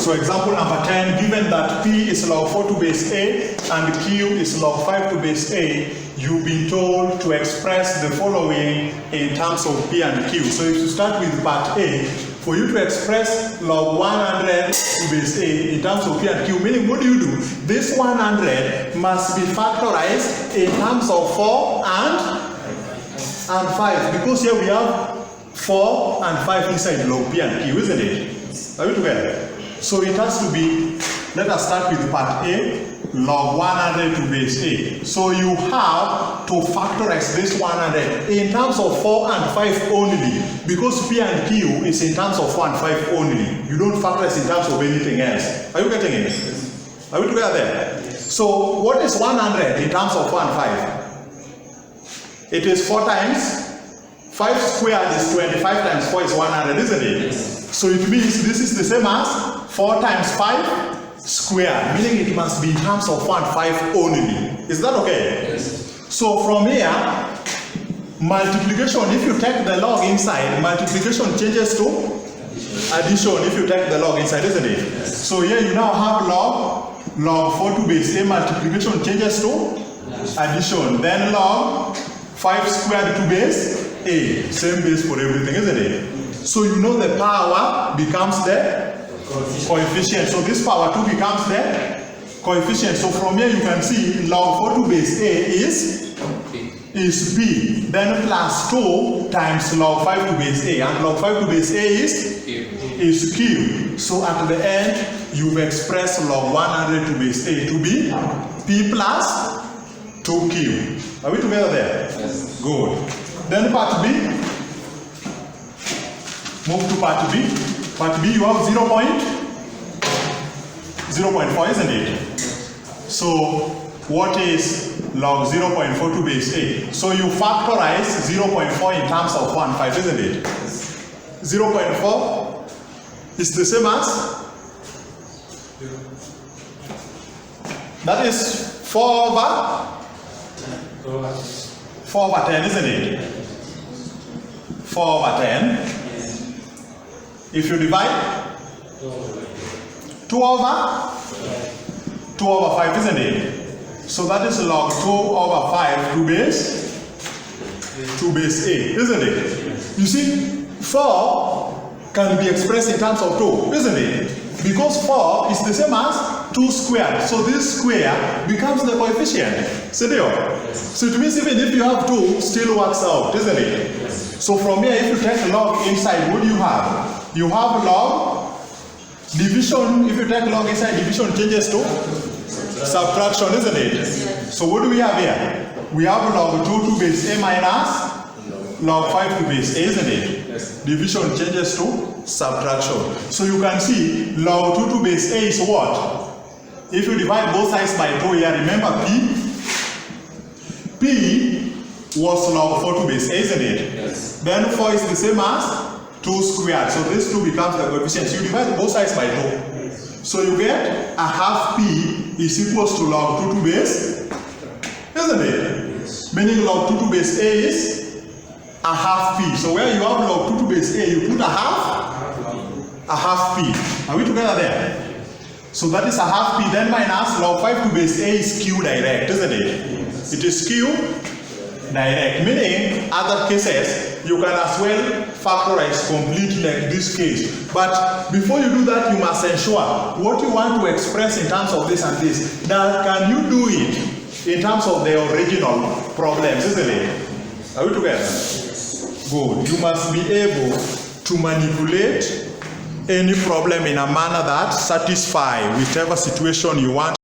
So example number 10, given that P is log 4 to base A and Q is log 5 to base A, you've been told to express the following in terms of P and Q. So if you start with part A, for you to express log 100 to base A in terms of P and Q, meaning what do? This 100 must be factorized in terms of 4 and 5, because here we have 4 and 5 inside log P and Q, isn't it? Are we together? So it has to be, let us start with part A, log 100 to base A. So you have to factorize this 100 in terms of 4 and 5 only, because P and Q is in terms of 4 and 5 only. You don't factorize in terms of anything else. Are you getting it? Are we together there? So what is 100 in terms of 4 and 5? It is 4 times 5 squared is 25 times 4 is 100, isn't it? So it means this is the same as 4 times 5 squared, meaning it must be in terms of 4 and 5 only. Is that okay? Yes. So from here, multiplication, if you take the log inside, multiplication changes to addition if you take the log inside, isn't it? Yes. So here you now have log 4 to base A, multiplication changes to addition. Then log 5 squared to base A, same base for everything, isn't it? So you know the power becomes the coefficient. So this power 2 becomes the coefficient. So from here you can see log 4 to base A is P. Then plus 2 times log 5 to base A. And log 5 to base A is Q. So at the end, you've expressed log 100 to base A to be P plus 2Q. Are we together there? Yes. Good. Then part B. Move to part B. Part B, you have 0.4, isn't it? So what is log 0.4 to base A? So you factorize 0.4 in terms of 1, 5, isn't it? 0.4 is the same as? That is 4 over 10, isn't it? 4 over 10. If you divide 2 over 5, isn't it? So that is log 2 over 5 to base A, isn't it? You see, 4 can be expressed in terms of 2, isn't it? Because 4 is the same as 2 squared. So this square becomes the coefficient. See there? So it means even if you have 2, still works out, isn't it? So from here, if you take log inside, what do you have? You have log division. If you take log inside, division changes to subtraction, isn't it? So what do we have here? We have log 2 to base A minus log 5 to base A, isn't it? Division changes to subtraction. So you can see log 2 to base A is what? If you divide both sides by 2 here, remember P was log 4 to base A, isn't it? Yes. Then 4 is the same as 2 squared. So this 2 becomes the coefficient. So you divide both sides by 2. So you get a half P is equals to log 2 to base, isn't it? Yes. Meaning log 2 to base A is a half P. So where you have log 2 to base A, you put a half P. Are we together there? So that is a half P. Then minus log 5 to base A is Q direct, isn't it? Yes. It is Q direct, meaning other cases you can as well factorize completely like this case. But before you do that, you must ensure what you want to express in terms of this and this. Now, can you do it in terms of the original problems, isn't it? Are we together? Good. You must be able to manipulate any problem in a manner that satisfies whichever situation you want.